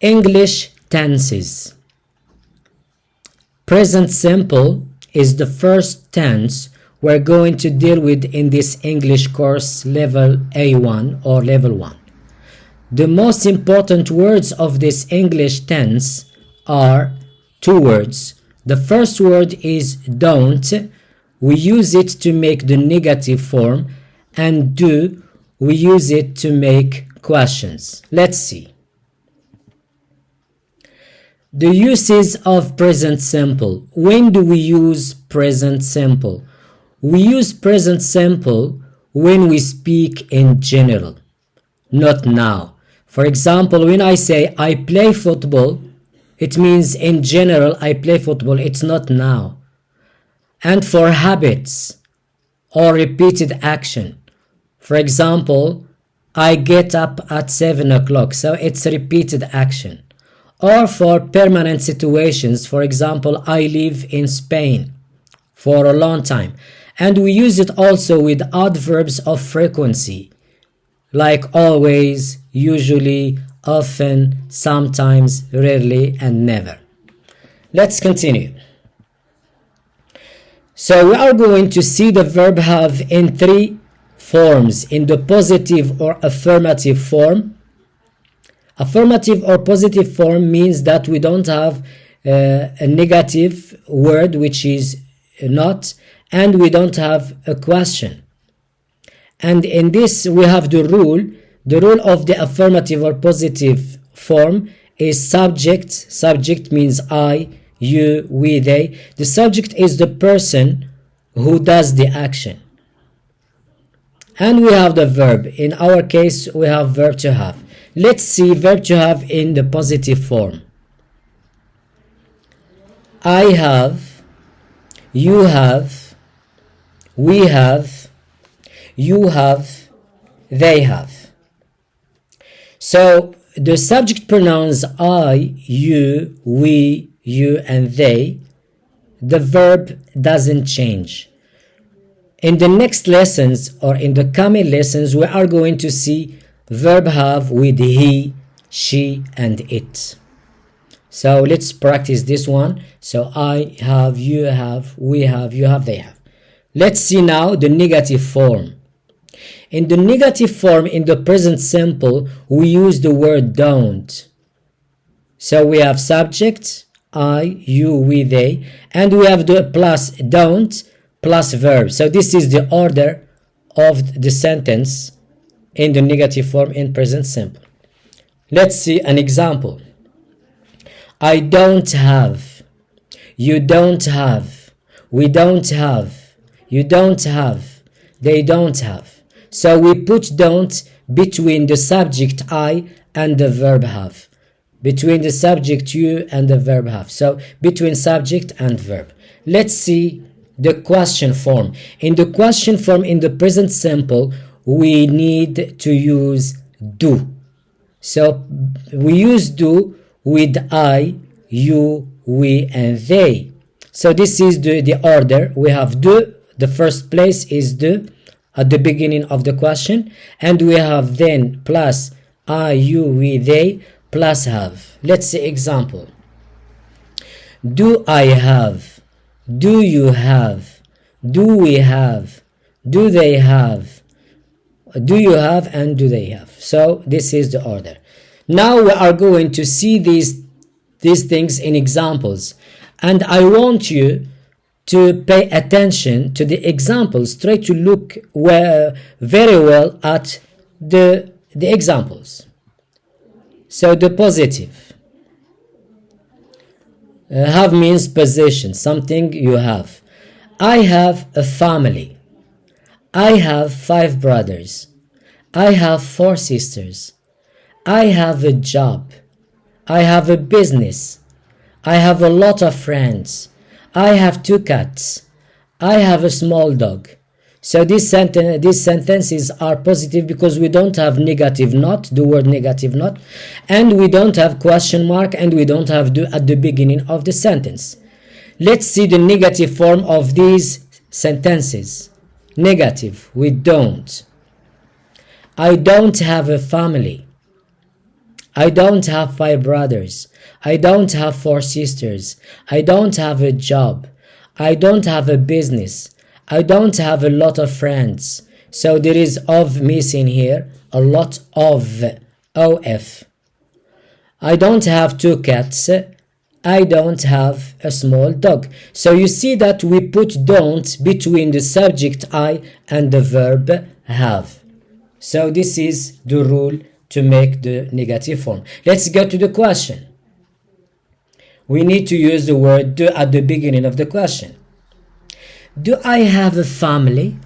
English tenses. Present simple is the first tense we're going to deal with in this English course level A1 or level 1. The most important words of this English tense are two words. The first word is don't. We use it to make the negative form, and do, we use it to make questions. Let's see. The uses of present simple. When do we use present simple? We use present simple when we speak in general, not now. For example, when I say I play football, it means in general I play football, it's not now. And for habits or repeated action, for example, I get up at 7 o'clock, so it's repeated action. Or for permanent situations, for example, I live in Spain for a long time. And we use it also with adverbs of frequency, like always, usually, often, sometimes, rarely, and never. Let's continue. So we are going to see the verb have in three forms, in the positive or affirmative form. Affirmative or positive form means that we don't have a negative word, which is not, and we don't have a question. And in this we have the rule. The rule of the affirmative or positive form is subject. Subject means I, you, we, they. The subject is the person who does the action. And we have the verb. In our case, we have verb to have. Let's see verb to have in the positive form. I have, you have, we have, you have, they have. So the subject pronouns I, you, we, you, and they. The verb doesn't change. In the next lessons or in the coming lessons, we are going to see verb have with he, she, and it. So let's practice this one. So I have, you have, we have, you have, they have. Let's see now the negative form. In the negative form, in the present simple, we use the word don't. So we have subject, I, you, we, they, and we have the plus don't plus verb. So this is the order of the sentence in the negative form in present simple. Let's see an example. I don't have, you don't have, we don't have, you don't have, they don't have. So we put don't between the subject I and the verb have. Between the subject you and the verb have. So between subject and verb. Let's see the question form. In the question form in the present simple, we need to use do. So we use do with I, you, we, and they. So this is the order. We have do, the first place is do at the beginning of the question, and we have then plus I, you, we, they, plus have. Let's see example. Do I have? Do you have? Do we have? Do they have? Do you have and do they have? So this is the order. Now we are going to see these things in examples, and I want you to pay attention to the examples. Try to look very well at the examples. So the positive. Have means possession, something you have. I have a family. I have 5 brothers. I have 4 sisters. I have a job. I have a business. I have a lot of friends. I have 2 cats. I have a small dog. So these sentences are positive because we don't have negative not, the word negative not, and we don't have question mark, and we don't have do at the beginning of the sentence. Let's see the negative form of these sentences. Negative, we don't. I don't have a family. I don't have 5 brothers. I don't have 4 sisters. I don't have a job. I don't have a business. I don't have a lot of friends. So there is of missing here. A lot of. OF. I don't have 2 cats. I don't have a small dog. So you see that we put don't between the subject I and the verb have. So this is the rule to make the negative form. Let's go to the question. We need to use the word do at the beginning of the question. Do I have a family?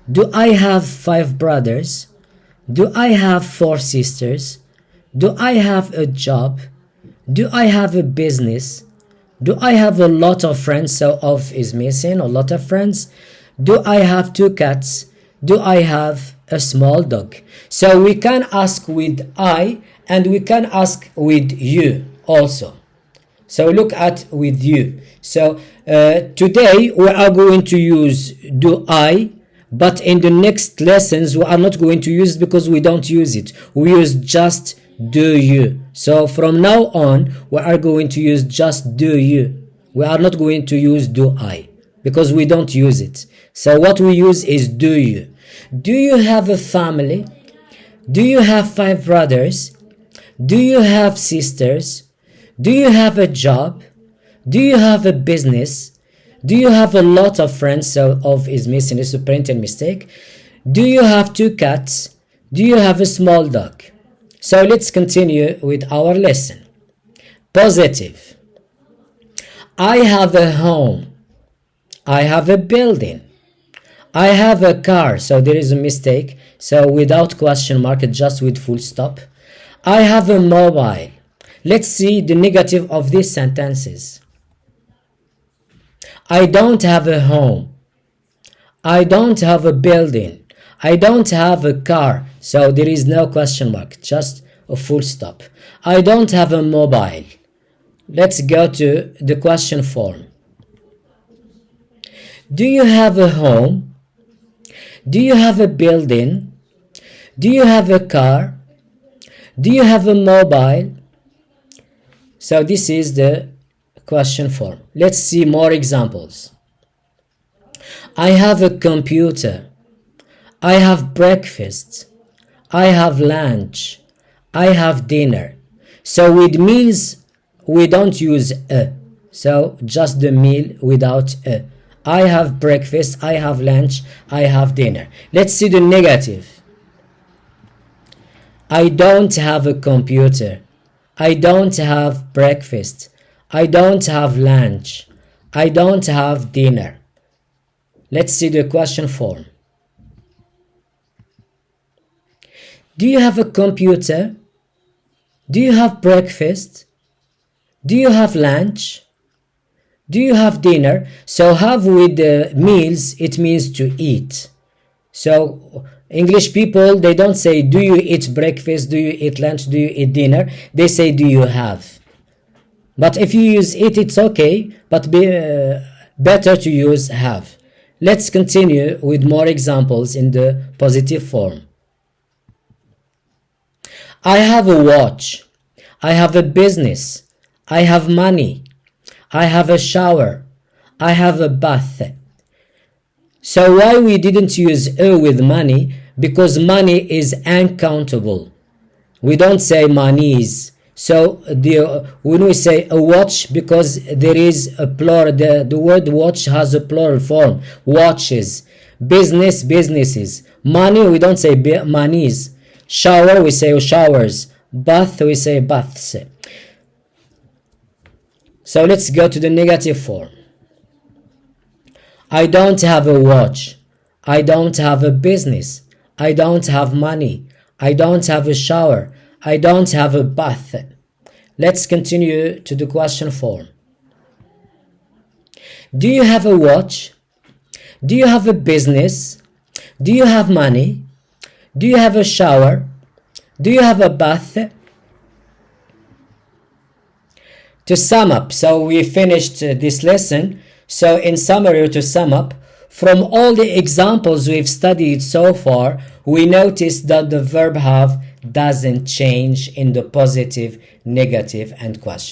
Do I have 5 brothers? Do I have 4 sisters? Do I have a job? Do I have a business? Do I have a lot of friends? So of is missing, a lot of friends. Do I have 2 cats? Do I have a small dog? So we can ask with I and we can ask with you also. So look at with you. So today we are going to use do I, but in the next lessons we are not going to use it because we don't use it. We use just do you. So from now on we are going to use just do you. We are not going to use do I because we don't use it. So what we use is do you. Do you have a family? Do you have 5 brothers? Do you have sisters? Do you have a job? Do you have a business? Do you have a lot of friends? So of is missing, it's a printed mistake. Do you have 2 cats? Do you have a small dog? So let's continue with our lesson. Positive. I have a home. I have a building. I have a car. So there is a mistake. So without question mark, just with full stop. I have a mobile. Let's see the negative of these sentences. I don't have a home. I don't have a building. I don't have a car. So there is no question mark, just a full stop. I don't have a mobile. Let's go to the question form. Do you have a home? Do you have a building? Do you have a car? Do you have a mobile? So this is the question form. Let's see more examples. I have a computer. I have breakfast. I have lunch. I have dinner. So with meals we don't use a. So just the meal without a. I have breakfast. I have lunch. I have dinner. Let's see the negative. I don't have a computer. I don't have breakfast. I don't have lunch. I don't have dinner. Let's see the question form. Do you have a computer? Do you have breakfast? Do you have lunch? Do you have dinner? So have with the meals, it means to eat. So English people, they don't say do you eat breakfast, do you eat lunch, do you eat dinner? They say do you have. But if you use it, it's okay, but better to use have. Let's continue with more examples in the positive form. I have a watch. I have a business. I have money. I have a shower. I have a bath. So why we didn't use a with money? Because money is uncountable. We don't say monies. So when we say a watch, because there is a plural, the word watch has a plural form. Watches. Business, businesses. Money, we don't say monies. Shower, we say showers. Bath, we say baths. So let's go to the negative form. I don't have a watch. I don't have a business. I don't have money. I don't have a shower. I don't have a bath. Let's continue to the question form. Do you have a watch? Do you have a business? Do you have money? Do you have a shower? Do you have a bath? To sum up, so we finished this lesson. So in summary, to sum up, from all the examples we've studied so far, we noticed that the verb have doesn't change in the positive, negative, and question.